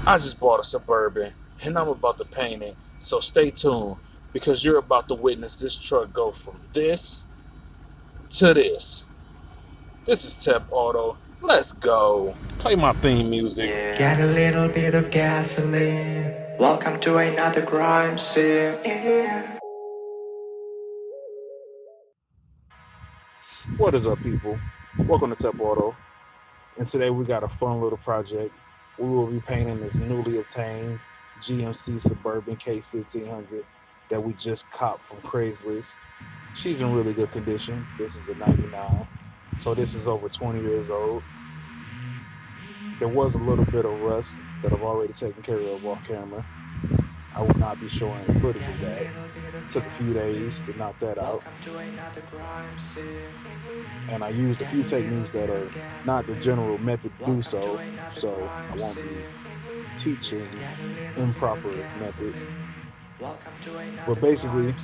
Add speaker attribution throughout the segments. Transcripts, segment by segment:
Speaker 1: I just bought a Suburban and I'm about to paint it. So stay tuned because you're about to witness this truck go from this to this. This is Tep Auto. Let's go. Play my theme music.
Speaker 2: Yeah. Get a little bit of gasoline. Welcome to another crime scene. Yeah.
Speaker 1: What is up, people? Welcome to Tep Auto. And today we got a fun little project. We will be painting this newly obtained GMC Suburban K1500 that we just copped from Craigslist. She's in really good condition. This is a 99. So this is over 20 years old. There was a little bit of rust that I've already taken care of off camera. I will not be showing footage of that. Took a few days to knock that out. And I used a few techniques that are not the general method to do so, so I won't be teaching improper method. But basically,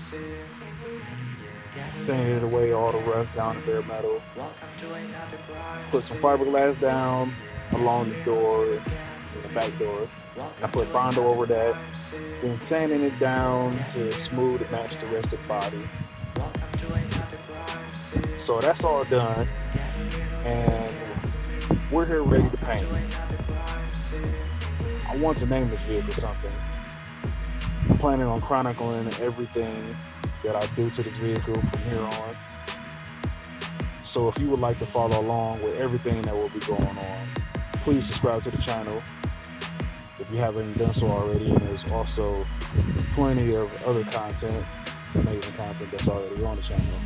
Speaker 1: sanded away all the rust down the bare metal. Put some fiberglass down along the door, the back door. I put Bondo over that, then sanding it down to smooth and match the rest of the body. So that's all done, and we're here ready to paint. I want to name this vehicle something. I'm planning on chronicling everything that I do to this vehicle from here on. So if you would like to follow along with everything that will be going on, please subscribe to the channel if you haven't done so already. And there's also plenty of other content, amazing content that's already on the channel.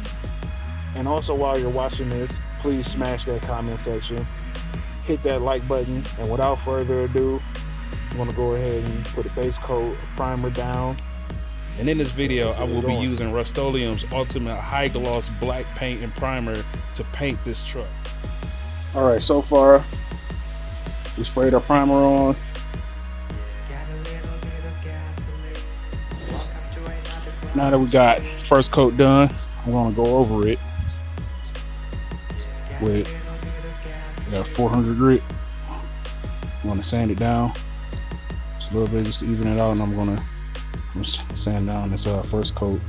Speaker 1: And also while you're watching this, please smash that comment section, hit that like button, and without further ado, I'm going to go ahead and put a base coat primer down. And in this video, I will be using Rust-Oleum's Ultimate High Gloss Black Paint and Primer to paint this truck. Alright, so far, we sprayed our primer on. Now that we got first coat done, I'm going to go over it with 400 grit. I'm going to sand it down just a little bit just to even it out, and I'm going to sand down this first coat.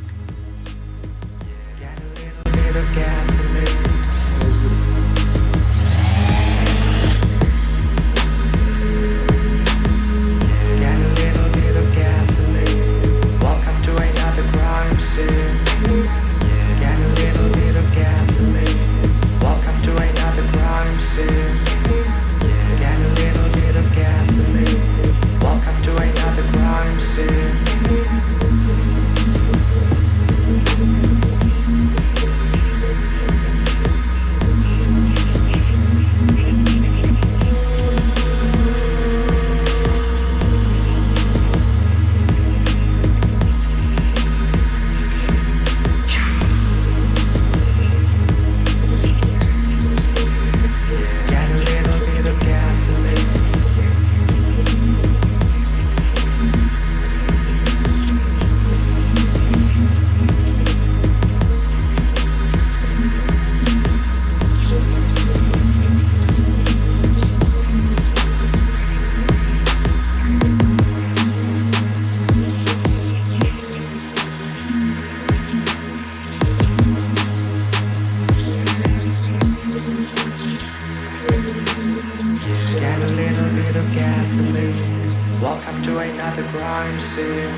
Speaker 2: Welcome to another crime scene.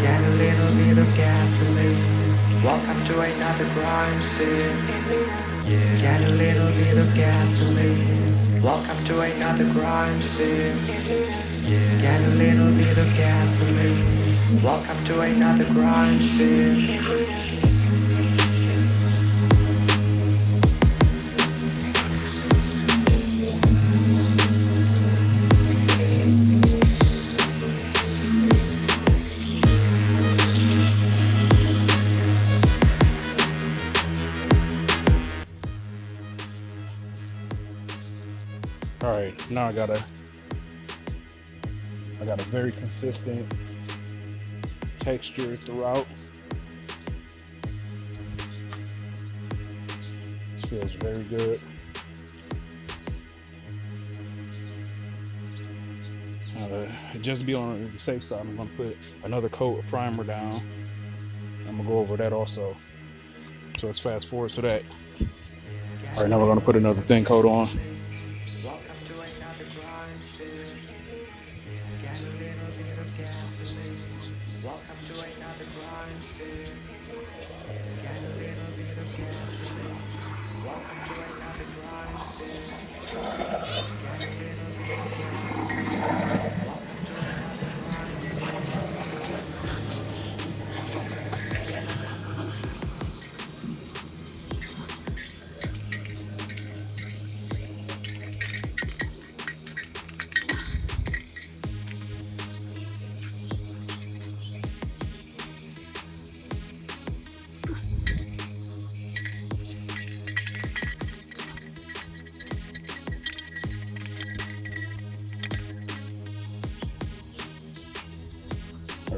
Speaker 2: Get a little bit of gasoline. Welcome to another crime scene. Get a little bit of gasoline. Welcome to another crime scene. Get a little bit of gasoline. Welcome to another crime scene.
Speaker 1: All right, now I got a very consistent texture throughout. Feels very good. Just be on the safe side, I'm gonna put another coat of primer down. I'm gonna go over that also. So let's fast forward to that. All right, now we're gonna put another thin coat on.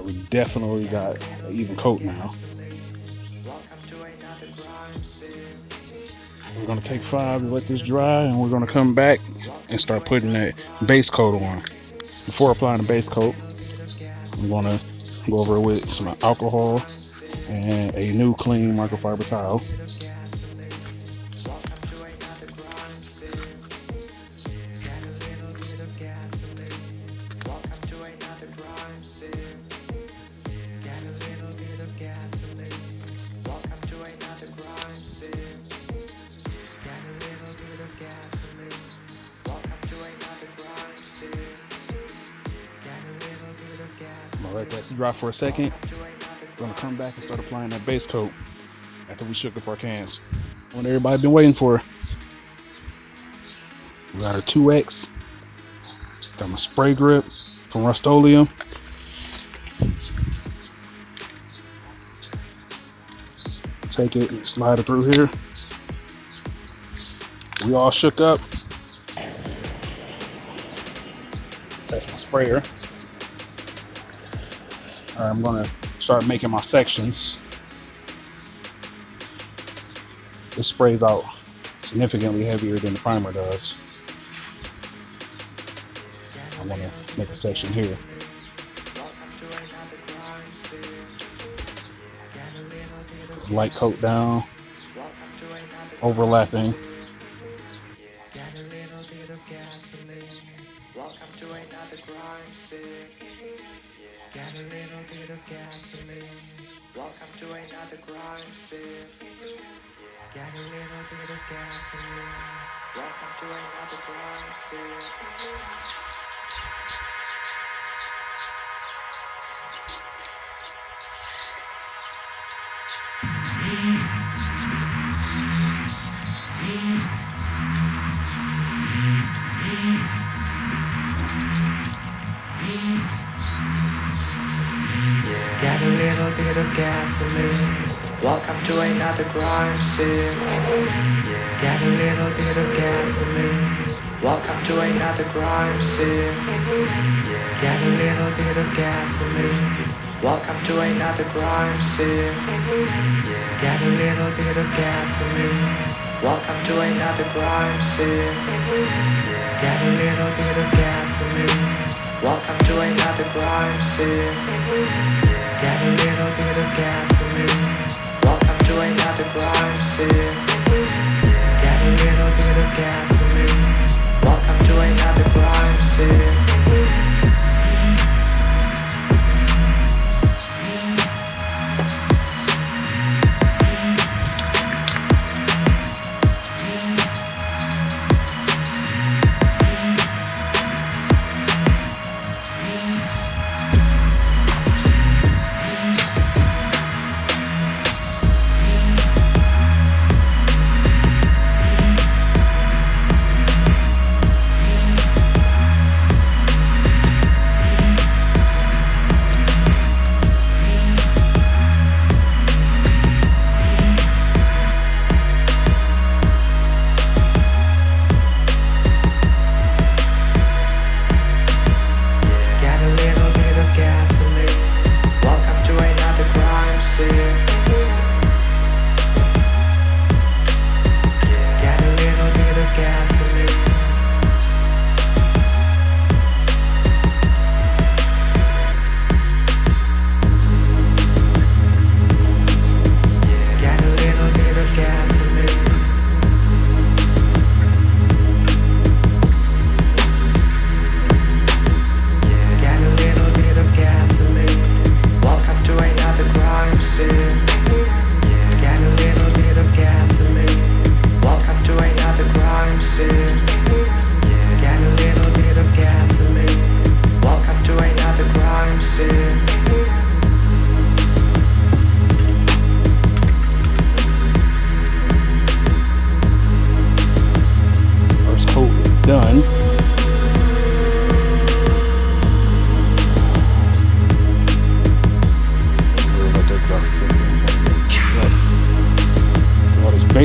Speaker 1: We definitely got an even coat now. We're gonna take 5 and let this dry, and we're gonna come back and start putting that base coat on. Before applying the base coat, I'm gonna go over it with some alcohol and a new clean microfiber towel. I'm gonna let that dry for a second. We're gonna come back and start applying that base coat after we shook up our cans. What everybody been waiting for. We got our 2X. Got my spray grip from Rust-Oleum. Take it and slide it through here. We all shook up. That's my sprayer. All right, I'm gonna start making my sections. This sprays out significantly heavier than the primer does. I want to make a section here. Light coat down, overlapping.
Speaker 2: Got a little bit of gasoline. Welcome to another crime scene. Got a little bit of gasoline. Welcome to another crime scene. Got a little bit of gasoline. Welcome to another crime scene. Got a little bit of gasoline. Welcome to another crime scene. Got a little bit of gasoline. Welcome to another crime scene. Got a little bit of gasoline. Welcome to another crime scene. Got a little bit of gasoline. Welcome to another crime scene.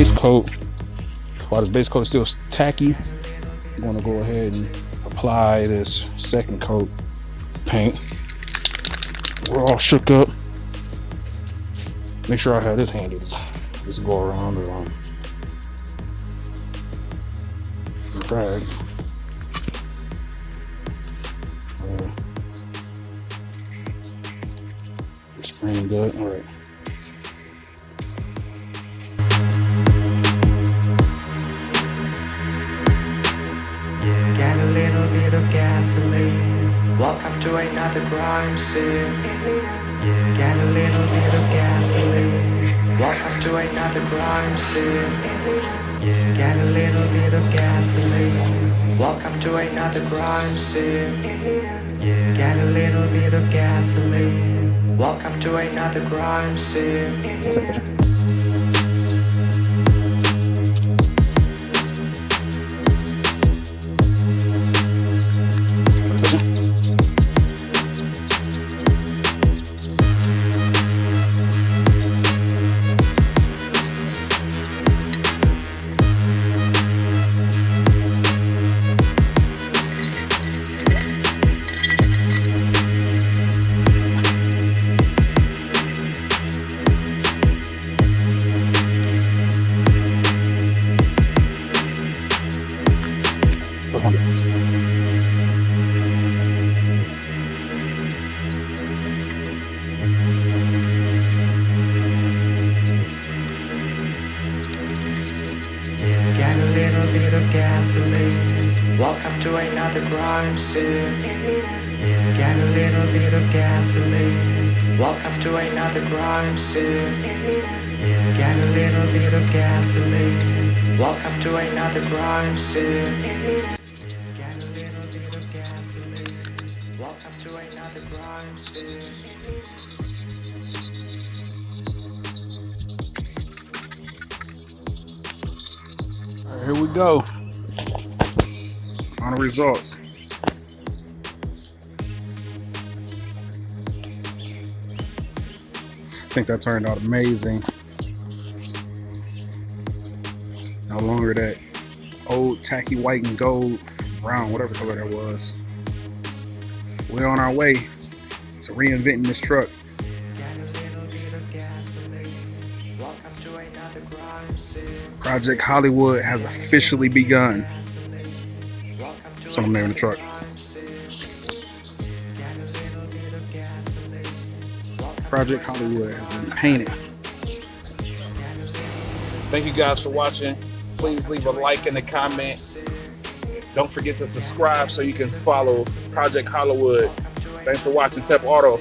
Speaker 1: base coat. While this base coat is still tacky, I'm going to go ahead and apply this second coat paint. We're all shook up. Make sure I have this handy. Just go around the drag. Spraying good. All right.
Speaker 2: Get a little bit of gasoline. Welcome to another crime scene. Get a little bit of gasoline. Welcome to another crime scene. Get a little bit of gasoline. Welcome to another crime scene. Get a little bit of gasoline. Welcome to another crime scene. Get a little bit of gasoline. Welcome to another crime scene. Get a little bit of gasoline. Welcome to another crime scene. Get a little bit of gasoline. Welcome to another crime scene. Get a little bit of gasoline. Welcome to another crime scene.
Speaker 1: All right, here we go. Final results. I think that turned out amazing. No longer that old tacky white and gold, brown, whatever color that was. We're on our way to reinventing this truck. Project Hollywood has officially begun. That's what I'm naming the truck. Project Hollywood has been painted. Thank you guys for watching. Please leave a like and a comment. Don't forget to subscribe so you can follow Project Hollywood. Thanks for watching Tep Auto.